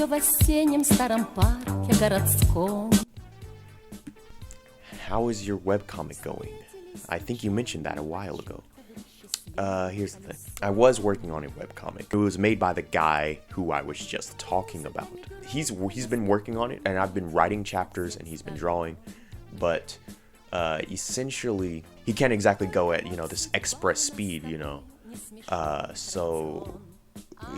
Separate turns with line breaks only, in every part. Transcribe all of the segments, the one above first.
в осеннем старом парке городском.
How is your webcomic going? I think you mentioned that a while ago. Here's the thing. I was working on a webcomic. It was made by the guy who I was just talking about. He's been working on it, and I've been writing chapters, and he's been drawing. But essentially, he can't exactly go at, this express speed, So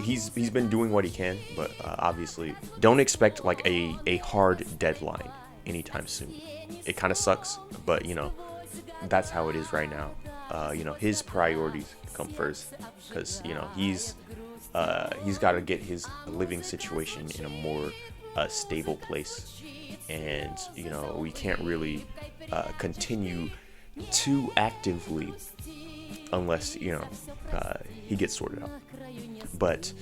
he's been doing what he can, but obviously, don't expect like a hard deadline anytime soon. It kind of sucks, but that's how it is right now. His priorities come first, because he's got to get his living situation in a more stable place, and we can't really continue too actively unless he gets sorted out. But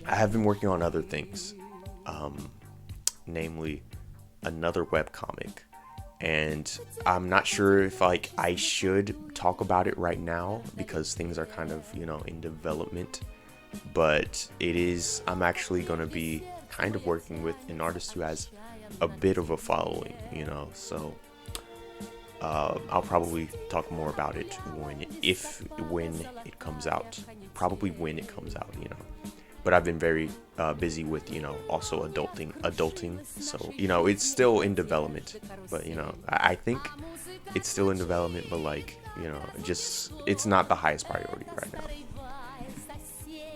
I have been working on other things, namely another webcomic. And I'm not sure if I should talk about it right now, because things are kind of in development. But I'm actually going to be kind of working with an artist who has a bit of a following, so I'll probably talk more about it when it comes out. Probably when it comes out, But I've been very busy with, also adulting. So, it's still in development. But, I think it's still in development, but it's not the highest priority right now.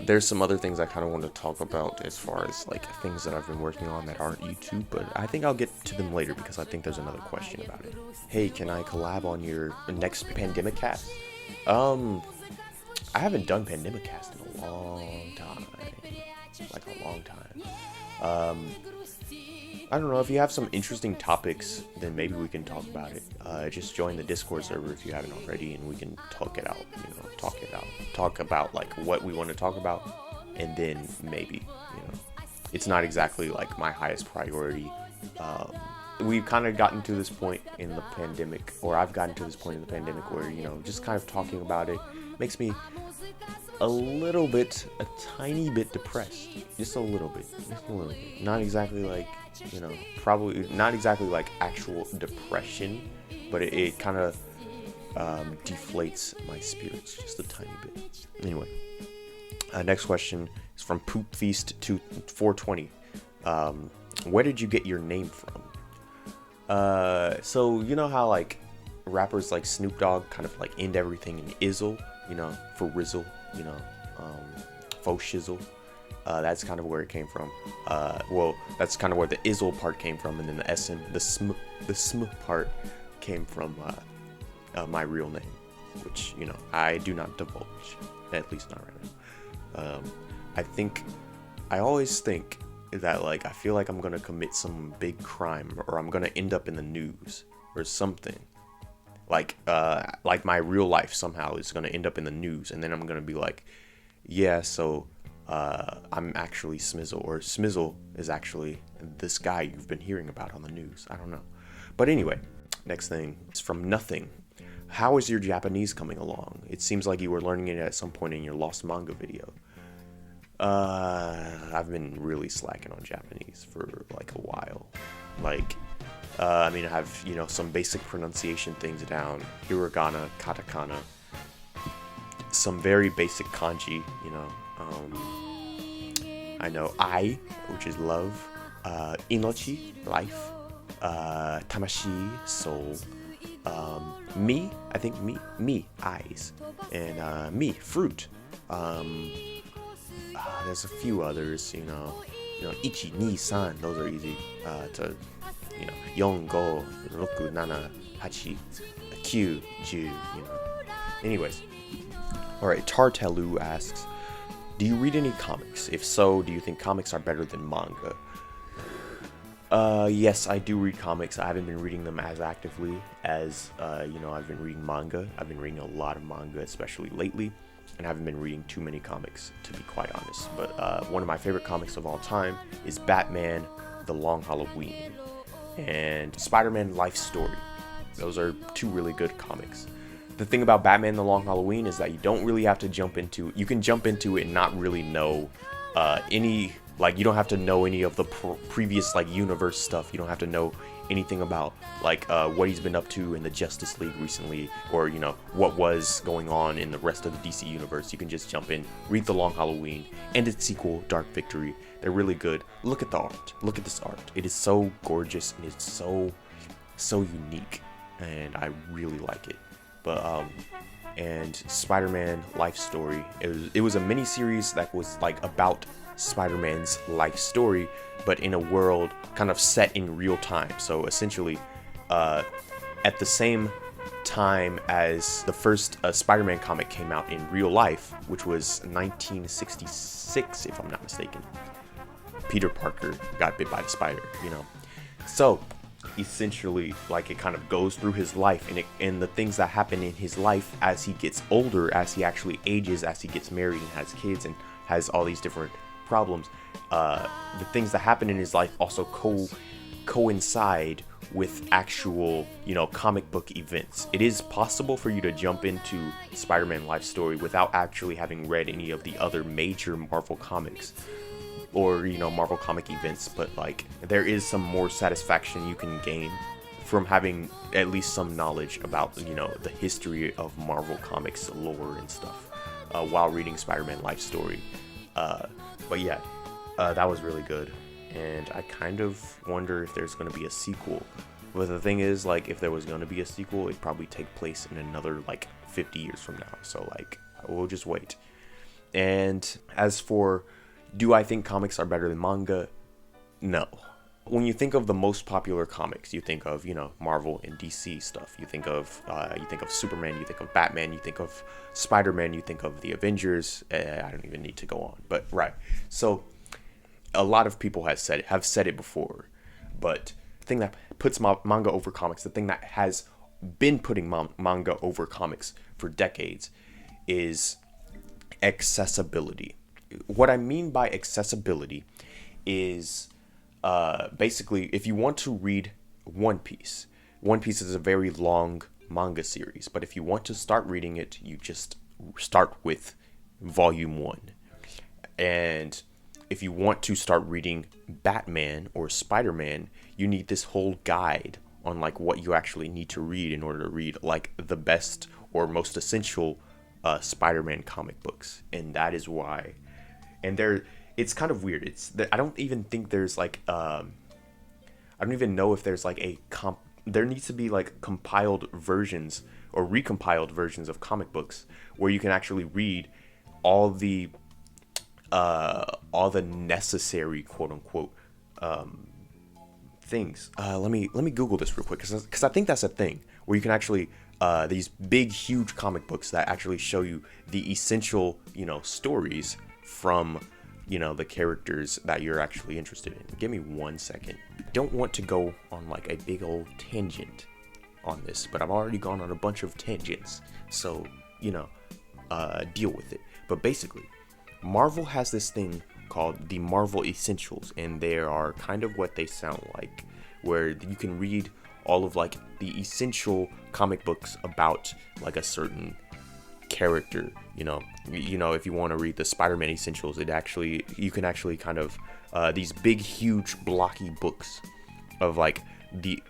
There's some other things I kind of want to talk about as far as things that I've been working on that aren't YouTube, but I think I'll get to them later because I think there's another question about it. Hey, can I collab on your next Pandemic Cast? I haven't done Pandemic Cast in a long time. A long time. I don't know, if you have some interesting topics, then maybe we can talk about it. Just join the Discord server if you haven't already, and we can talk it out. Talk about what we want to talk about, and then maybe it's not exactly my highest priority. We've kind of gotten to this point in the pandemic, or I've gotten to this point in the pandemic where just kind of talking about it makes me a tiny bit depressed. Just a little bit. Not exactly probably not exactly actual depression, but it kind of deflates my spirits just a tiny bit. Anyway, next question is from Poop Feast to 420. Where did you get your name from? So how rappers like Snoop Dogg kind of end everything in Izzle, for Rizzle, faux shizzle. That's kind of where it came from. Well, that's kind of where the Izzle part came from, and then the sm part came from my real name, which I do not divulge, at least not right now. I always think that I feel like I'm gonna commit some big crime, or I'm gonna end up in the news or something. My real life somehow is gonna end up in the news, and then I'm gonna be yeah, so I'm actually Smizzle, or Smizzle is actually this guy you've been hearing about on the news. I don't know. But anyway, next thing is from Nothing. How is your Japanese coming along? It seems like you were learning it at some point in your Lost Manga video. I've been really slacking on Japanese for a while. I have, some basic pronunciation things down. Hiragana, katakana. Some very basic kanji, I know I, which is love. Inochi, life. Tamashi, soul. Mi, I think me, eyes. And me, fruit. There's a few others, ichi, ni, san, those are easy to, 4, 5, 6, 7, 8, 9, 10, Anyways. Alright, Tartalu asks, do you read any comics? If so, do you think comics are better than manga? Yes, I do read comics. I haven't been reading them as actively as, I've been reading manga. I've been reading a lot of manga, especially lately. And I haven't been reading too many comics, to be quite honest. But one of my favorite comics of all time is Batman, The Long Halloween, and Spiderman Life Story. Those are two really good comics. The thing about Batman, The Long Halloween is that you don't really have to you can jump into it and not really know any Like, you don't have to know any of the previous like universe stuff. You don't have to know anything about like what he's been up to in the Justice League recently, or you know what was going on in the rest of the DC universe. You can just jump in, read The Long Halloween and its sequel Dark Victory. They're really good. Look at the art. Look at this art. It is so gorgeous and it's so unique, and I really like it. But and Spider-Man life story. It was a mini series that was like about Spider-Man's life story, but in a world kind of set in real time. So essentially, at the same time as the first Spider-Man comic came out in real life, which was 1966, if I'm not mistaken, Peter Parker got bit by the spider, you know. So essentially, like, it kind of goes through his life and the things that happen in his life as he gets older, as he actually ages, as he gets married and has kids and has all these different problems. The things that happen in his life also coincide with actual, you know, comic book events. It is possible for you to jump into Spider-Man life story without actually having read any of the other major Marvel comics or, you know, Marvel comic events, but like there is some more satisfaction you can gain from having at least some knowledge about, you know, the history of Marvel comics lore and stuff while reading Spider-Man life story. But yeah, that was really good, and I kind of wonder if there's going to be a sequel. But the thing is, like, if there was going to be a sequel, it'd probably take place in another like 50 years from now, so like we'll just wait. And as for, do I think comics are better than manga? No. When you think of the most popular comics, you think of, you know, Marvel and DC stuff. You think of Superman, you think of Batman, you think of Spider-Man, you think of the Avengers. I don't even need to go on, but right. So a lot of people have said it before, but the thing that puts manga over comics, the thing that has been putting manga over comics for decades, is accessibility. What I mean by accessibility is basically, if you want to read One Piece is a very long manga series, but if you want to start reading it, you just start with volume 1. And if you want to start reading Batman or Spider-Man, you need this whole guide on like what you actually need to read in order to read like the best or most essential Spider-Man comic books. And that is why, and it's kind of weird. I don't even think there's like I don't even know if there's like there needs to be like compiled versions or recompiled versions of comic books where you can actually read all the necessary quote unquote things. Let me Google this real quick, because I think that's a thing where you can actually these big huge comic books that actually show you the essential, you know, stories from, you know, the characters that you're actually interested in. Give me 1 second. Don't want to go on like a big old tangent on this, but I've already gone on a bunch of tangents, so, you know, deal with it. But basically, Marvel has this thing called the Marvel Essentials, and they are kind of what they sound like, where you can read all of like the essential comic books about like a certain character. You know, if you want to read the Spider-Man Essentials, you can actually kind of these big huge blocky books of like the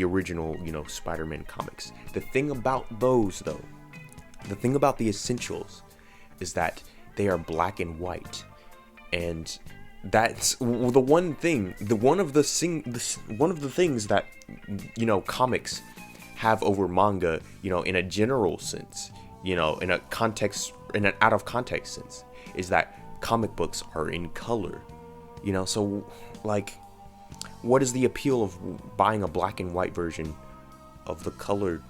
original, you know, Spider-Man comics. The thing about those though, the thing about the Essentials is that they are black and white, and that's the one of the things that, you know, comics have over manga, you know, in a general sense, you know, in an out of context sense, is that comic books are in color, you know. So like, what is the appeal of buying a black and white version of the colored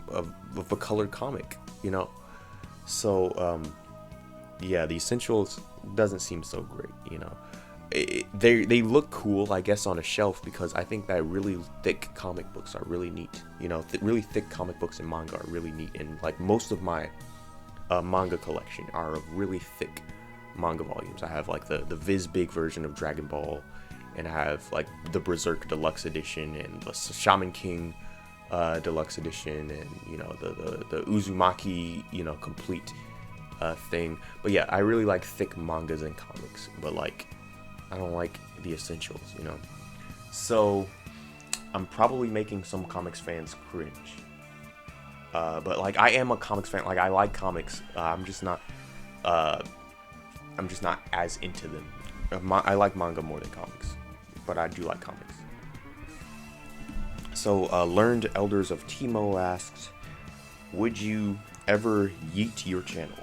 of a colored comic, you know? So yeah, the Essentials doesn't seem so great, you know. They look cool, I guess, on a shelf, because I think that really thick comic books are really neat. You know, really thick comic books and manga are really neat, and like most of my manga collection are of really thick manga volumes. I have like the Viz Big version of Dragon Ball, and I have like the Berserk Deluxe Edition and the Shaman King Deluxe Edition, and, you know, the Uzumaki, you know, complete thing. But yeah, I really like thick mangas and comics, but like I don't like the essentials, you know. So I'm probably making some comics fans cringe. But like I am a comics fan. Like I like comics. I'm just not as into them. I like manga more than comics, but I do like comics. So Learned Elders of Timo asks, would you ever yeet your channel?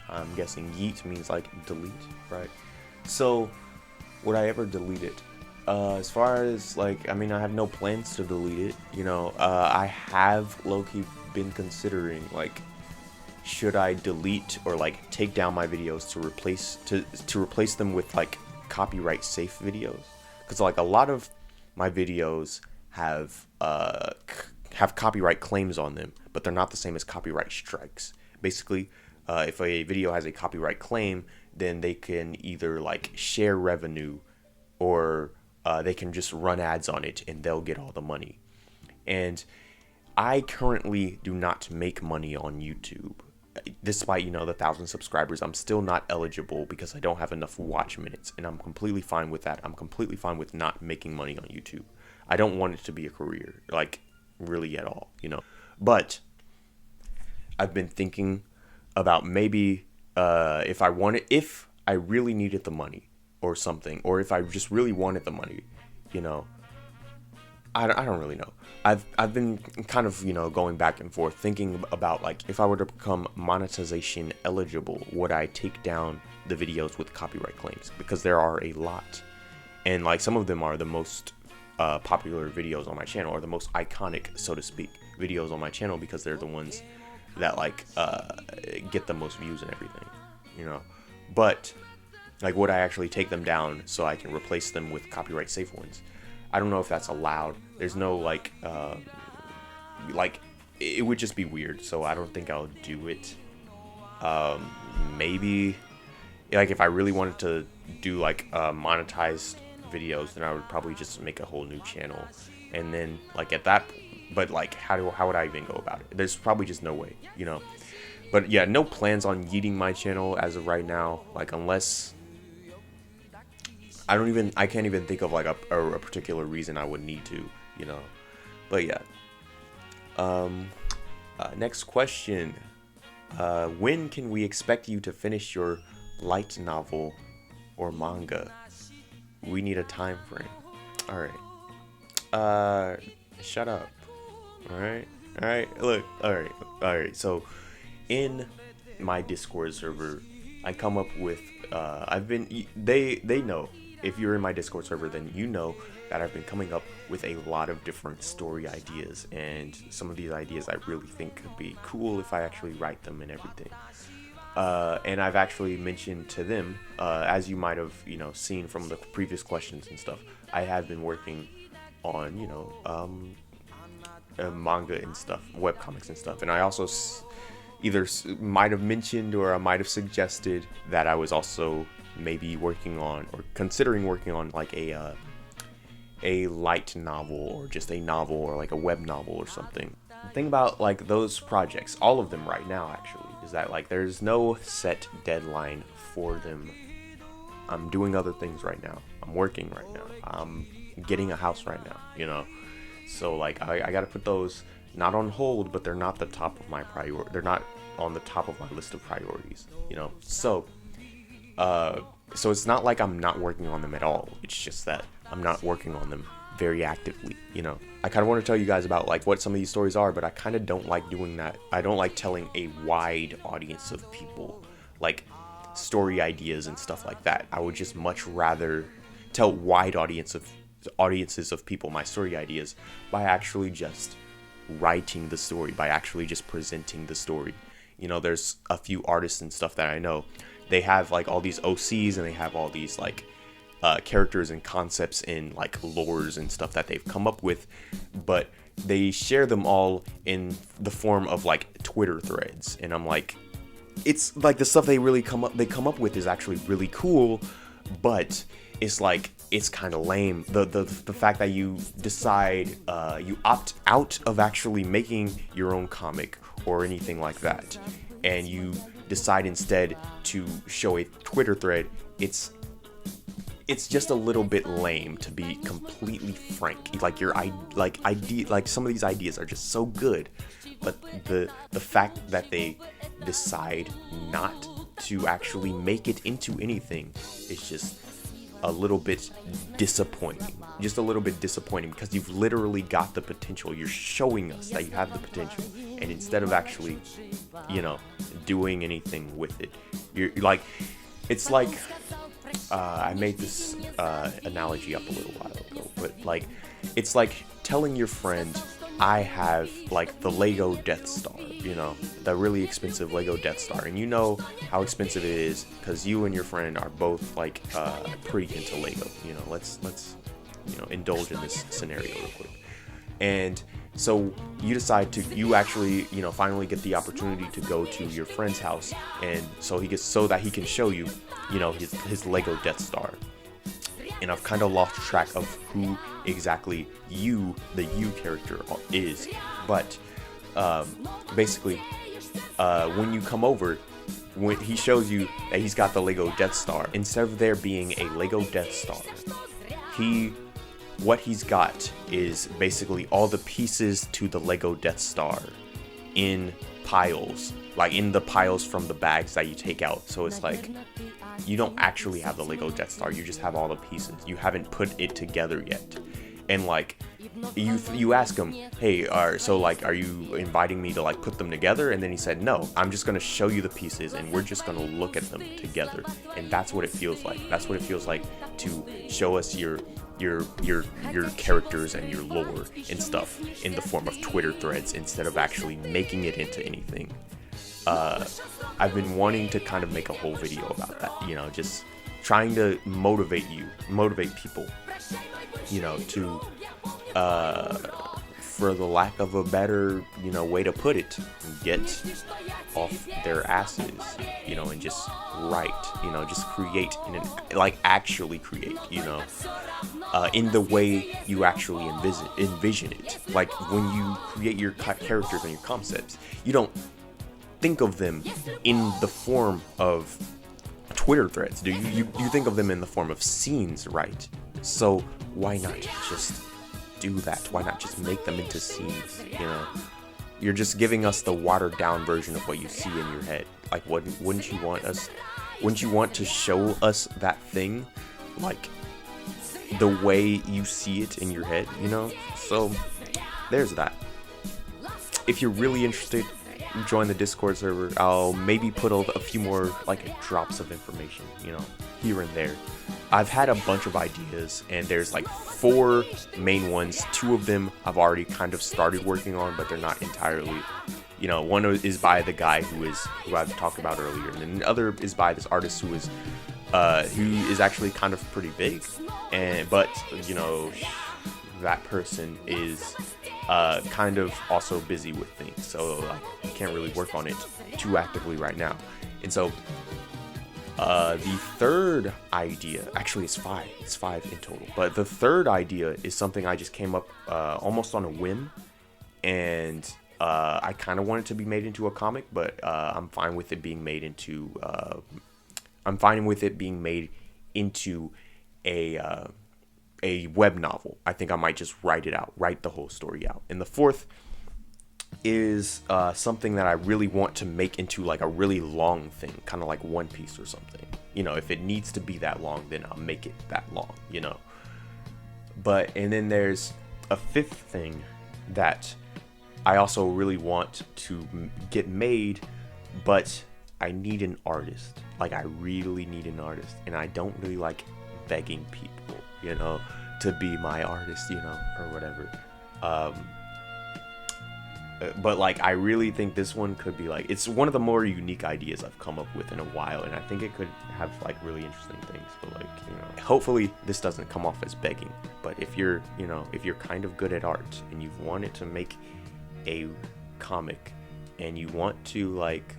I'm guessing yeet means like delete, right? So would I ever delete it? As far as like, I mean, I have no plans to delete it. You know, I have low-key been considering like, should I delete or like take down my videos to replace them with like copyright safe videos? Because like a lot of my videos have copyright claims on them, but they're not the same as copyright strikes. Basically, if a video has a copyright claim, then they can either like share revenue or they can just run ads on it and they'll get all the money. And I currently do not make money on YouTube. Despite, you know, the 1,000 subscribers, I'm still not eligible because I don't have enough watch minutes, and I'm completely fine with that. I'm completely fine with not making money on YouTube. I don't want it to be a career, like, really at all, you know. But I've been thinking about maybe if I really needed the money or something, or if I just really wanted the money, you know. I don't really know. I've been kind of, you know, going back and forth thinking about like, if I were to become monetization eligible, would I take down the videos with copyright claims? Because there are a lot, and like some of them are the most popular videos on my channel, or the most iconic, so to speak, videos on my channel, because they're the ones that like get the most views and everything, you know. But like, would I actually take them down so I can replace them with copyright safe ones? I don't know if that's allowed. There's no like it would just be weird, so I don't think I'll do it. Maybe like if I really wanted to do like monetized videos, then I would probably just make a whole new channel, and then like at that, but like how would I even go about it? There's probably just no way, you know. But yeah, no plans on yeeting my channel as of right now, like unless I can't even think of like a particular reason I would need to, you know. But yeah. Next question. When can we expect you to finish your light novel or manga? We need a time frame. Alright. Shut up. Alright. Look. Alright. So in my Discord server, I come up with they know. If you're in my Discord server, then you know that I've been coming up with a lot of different story ideas, and some of these ideas I really think could be cool if I actually write them and everything. And I've actually mentioned to them, as you might have, you know, seen from the previous questions and stuff, I have been working on, you know, manga and stuff, webcomics and stuff, and I also either might have mentioned or I might have suggested that I was also maybe working on or considering working on like a light novel, or just a novel, or like a web novel or something. The thing about like those projects, all of them right now actually, is that like there's no set deadline for them. I'm doing other things right now. I'm working right now. I'm getting a house right now, you know. So like I gotta put those not on hold, but they're not the top of my priority. They're not on the top of my list of priorities, you know. So it's not like I'm not working on them at all. It's just that I'm not working on them very actively, you know. I kind of want to tell you guys about like what some of these stories are, but I kind of don't like doing that. I don't like telling a wide audience of people like story ideas and stuff like that. I would just much rather tell wide audiences of people my story ideas by actually just writing the story, by actually just presenting the story. You know, there's a few artists and stuff that I know. They have like all these OCs, and they have all these like characters and concepts and like lores and stuff that they've come up with, but they share them all in the form of like Twitter threads. And I'm like, it's like the stuff they come up with is actually really cool, but it's like, it's kind of lame. The fact that you decide you opt out of actually making your own comic or anything like that, and you decide instead to show a Twitter thread, it's just a little bit lame, to be completely frank. Like some of these ideas are just so good, but the fact that they decide not to actually make it into anything is just a little bit disappointing. Just a little bit disappointing, because you've literally got the potential. You're showing us that you have the potential, and instead of actually, doing anything with it, you're like, it's like, I made this analogy up a little while ago, but like, it's like telling your friend, I have like the Lego Death Star, the really expensive Lego Death Star, and you know how expensive it is because you and your friend are both like pretty into Lego. Let's indulge in this scenario real quick. And so you decide you actually finally get the opportunity to go to your friend's house, and so that he can show you his Lego Death Star. And I've kind of lost track of who exactly the you character is, but basically when you come over, when he shows you that he's got the Lego Death Star, instead of there being a Lego Death Star, what he's got is basically all the pieces to the Lego Death Star in piles, like in the piles from the bags that you take out. So it's like, you don't actually have the Lego Death Star, you just have all the pieces. You haven't put it together yet. And like, you ask him, hey, are you inviting me to like put them together? And then he said, no, I'm just gonna show you the pieces and we're just gonna look at them together. And that's what it feels like. That's what it feels like to show us your characters and your lore and stuff in the form of Twitter threads, instead of actually making it into anything. I've been wanting to kind of make a whole video about that, just trying to motivate people, to, for the lack of a better, way to put it, get off their asses, and just write, just create, actually create, in the way you actually envision it. Like when you create your characters and your concepts, you don't think of them in the form of Twitter threads, do you? You think of them in the form of scenes, right? So why not just do that? Why not just make them into scenes? You're just giving us the watered down version of what you see in your head. Like, wouldn't you want to show us that thing, like the way you see it in your head? So there's that. If you're really interested, join the Discord server. I'll maybe put a few more like drops of information, here and there. I've had a bunch of ideas, and there's like 4 main ones. 2 of them I've already kind of started working on, but they're not entirely, one is by the guy who I've talked about earlier, and then the other is by this artist who is actually kind of pretty big, but that person is kind of also busy with things, so I can't really work on it too actively right now. And so the third idea, actually it's 5 in total, but the third idea is something I just came up almost on a whim, and I kind of want it to be made into a comic, but I'm fine with it being made into a web novel. I think I might just write the whole story out. And the fourth is something that I really want to make into like a really long thing, kind of like One Piece or something. If it needs to be that long, then I'll make it that long, and then there's a 5th thing that I also really want to get made, but I need an artist. Like, I really need an artist, and I don't really like begging people, to be my artist, or whatever. But like, I really think this one could be like, it's one of the more unique ideas I've come up with in a while, and I think it could have like really interesting things. But like, hopefully this doesn't come off as begging. But if you're kind of good at art and you've wanted to make a comic, and you want to like,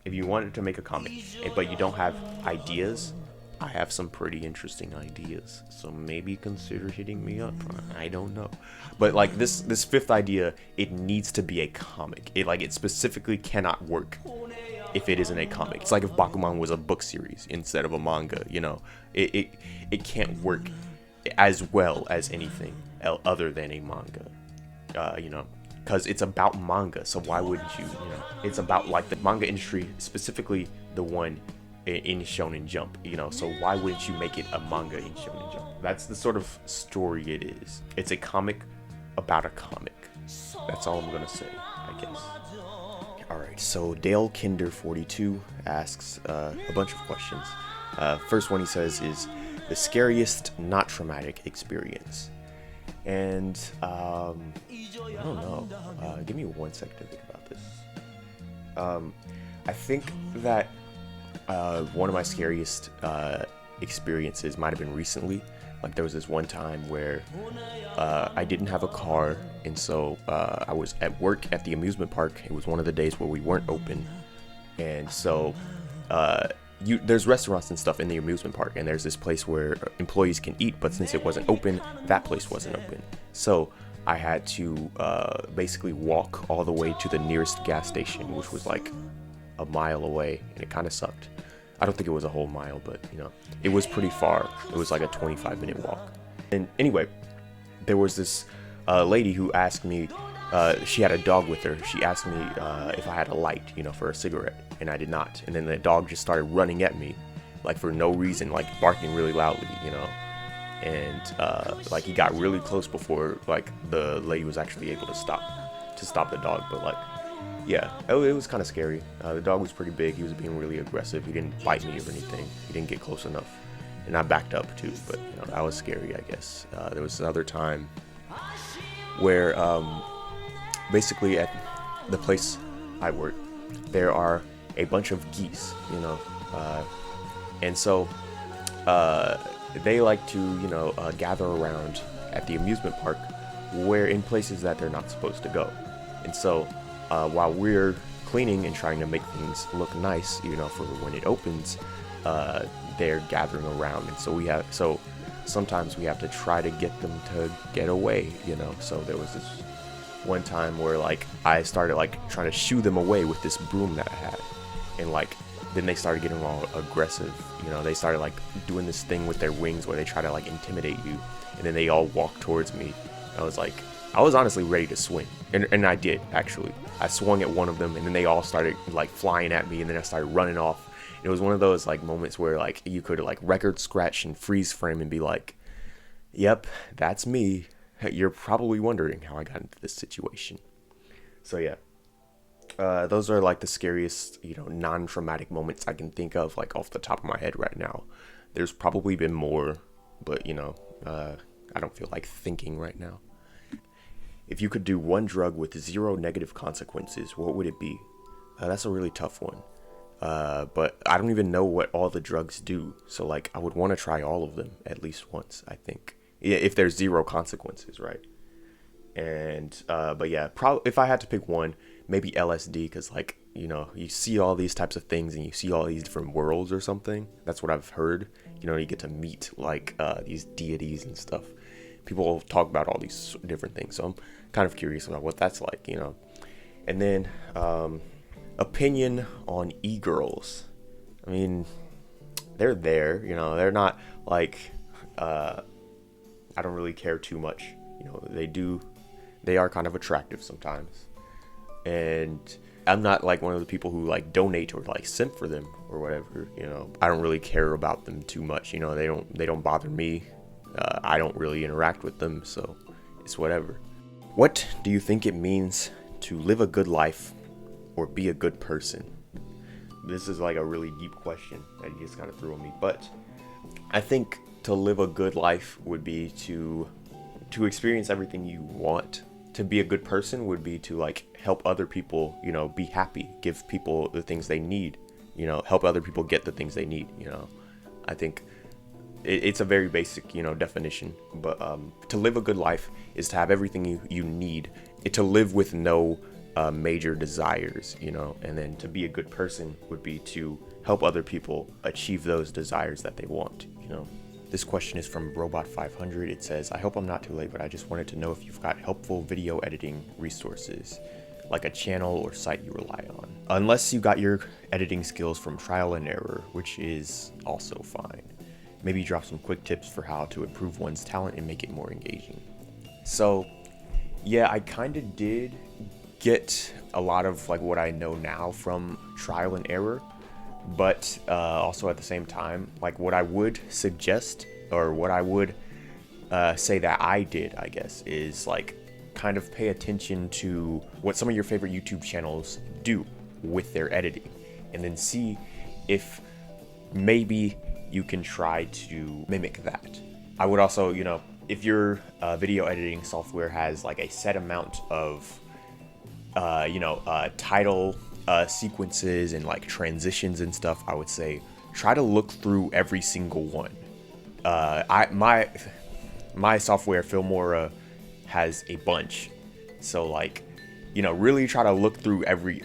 if you wanted to make a comic, but you don't have ideas, I have some pretty interesting ideas, so maybe consider hitting me up. I don't know, but like this 5th idea, it needs to be a comic. It specifically cannot work if it isn't a comic. It's like if Bakuman was a book series instead of a manga, you know. It can't work as well as anything other than a manga, you know, because it's about manga. So why wouldn't you, you know, it's about like the manga industry, specifically the one in Shonen Jump, you know, so why wouldn't you make it a manga in Shonen Jump? That's the sort of story it is. It's a comic about a comic. That's all I'm gonna say, I guess. Alright, so Dale Kinder 42 asks a bunch of questions. First one he says is the scariest not traumatic experience. And I don't know. Give me 1 second to think about this. I think that one of my scariest experiences might have been recently. Like there was this one time where I didn't have a car, and so I was at work at the amusement park. It was one of the days where we weren't open, and so there's restaurants and stuff in the amusement park, and there's this place where employees can eat, but since it wasn't open, that place wasn't open. So I had to basically walk all the way to the nearest gas station, which was like a mile away, and it kind of sucked. I don't think it was a whole mile, but you know, it was pretty far. It was like a 25-minute walk. And anyway, there was this lady who asked me, she had a dog with her. She asked me if I had a light, you know, for a cigarette, and I did not. And then the dog just started running at me, like for no reason, like barking really loudly, you know. And like he got really close before like the lady was actually able to stop the dog. But like, yeah, it was kind of scary. The dog was pretty big. He was being really aggressive. He didn't bite me or anything. He didn't get close enough. And I backed up too, but you know, that was scary, I guess. There was another time where basically at the place I work, there are a bunch of geese, you know, and so they like to, you know, gather around at the amusement park where in places that they're not supposed to go. And so while we're cleaning and trying to make things look nice, you know, for when it opens, they're gathering around, and so sometimes we have to try to get them to get away, you know. So there was this one time where like I started like trying to shoo them away with this broom that I had, and like then they started getting all aggressive, you know. They started like doing this thing with their wings where they try to like intimidate you, and then they all walk towards me. I was honestly ready to swing, and I did actually. I swung at one of them, and then they all started like flying at me, and then I started running off. It was one of those like moments where like you could like record scratch and freeze frame and be like, yep, that's me. You're probably wondering how I got into this situation. So yeah, those are like the scariest, you know, non-traumatic moments I can think of like off the top of my head right now. There's probably been more, but you know, I don't feel like thinking right now. If you could do one drug with 0 negative consequences, what would it be? That's a really tough one. But I don't even know what all the drugs do. So like I would want to try all of them at least once, I think. If there's 0 consequences, right? And but yeah, if I had to pick one, maybe LSD, because like, you know, you see all these types of things and you see all these different worlds or something. That's what I've heard. You know, you get to meet like these deities and stuff. People talk about all these different things, so I'm kind of curious about what that's like, you know. And then opinion on e-girls. I mean, they're there, you know. They're not like I don't really care too much, you know. They are kind of attractive sometimes, and I'm not like one of the people who like donate or like simp for them or whatever, you know. I don't really care about them too much, you know. They don't bother me. I don't really interact with them, so it's whatever. What do you think it means to live a good life or be a good person? This is like a really deep question that you just kind of threw on me, but I think to live a good life would be to experience everything you want. To be a good person would be to like help other people, you know, be happy, give people the things they need, you know, help other people get the things they need, you know. I think it's a very basic, you know, definition, but to live a good life is to have everything you need, to live with no major desires, you know. And then to be a good person would be to help other people achieve those desires that they want, you know. This question is from Robot500. It says, I hope I'm not too late, but I just wanted to know if you've got helpful video editing resources. like a channel or site you rely on. Unless you got your editing skills from trial and error, which is also fine. Maybe drop some quick tips for how to improve one's talent and make it more engaging. So yeah, I kind of did get a lot of like what I know now from trial and error, but also at the same time, like what I would suggest, or what I would say that I did, I guess, is like kind of pay attention to what some of your favorite YouTube channels do with their editing, and then see if maybe you can try to mimic that. I would also, you know, if your video editing software has like a set amount of title sequences and like transitions and stuff, I would say try to look through every single one. My software Filmora has a bunch, so like, you know, really try to look through every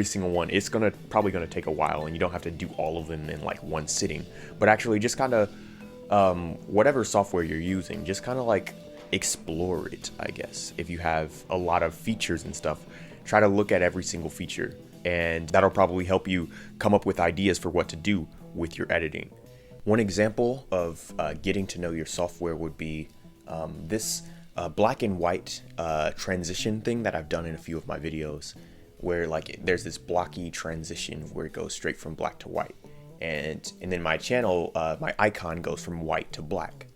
single one. It's probably gonna take a while, and you don't have to do all of them in like one sitting, but actually just kind of whatever software you're using, just kind of like explore it, I guess. If you have a lot of features and stuff, try to look at every single feature, and that'll probably help you come up with ideas for what to do with your editing. One example of getting to know your software would be this black and white transition thing that I've done in a few of my videos, where like there's this blocky transition where it goes straight from black to white, and then my channel, my icon goes from white to black.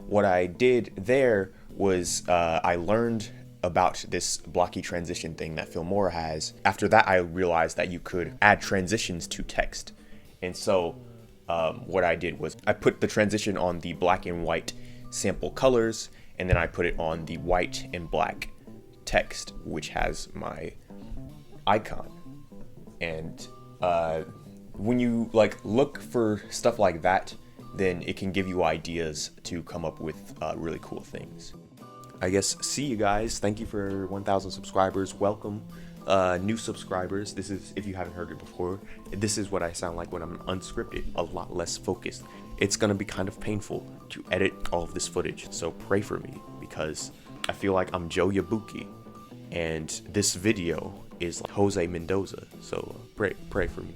What I did there was I learned about this blocky transition thing that Filmora has. After that, I realized that you could add transitions to text, and so what I did was I put the transition on the black and white sample colors, and then I put it on the white and black text, which has my icon. And when you like look for stuff like that, then it can give you ideas to come up with really cool things. I guess, see you guys. Thank you for 1,000 subscribers. Welcome, new subscribers. This is, if you haven't heard it before, this is what I sound like when I'm unscripted, a lot less focused. It's gonna be kind of painful to edit all of this footage, so pray for me, because I feel like I'm Joe Yabuki, and this video is like Jose Mendoza, so pray for me.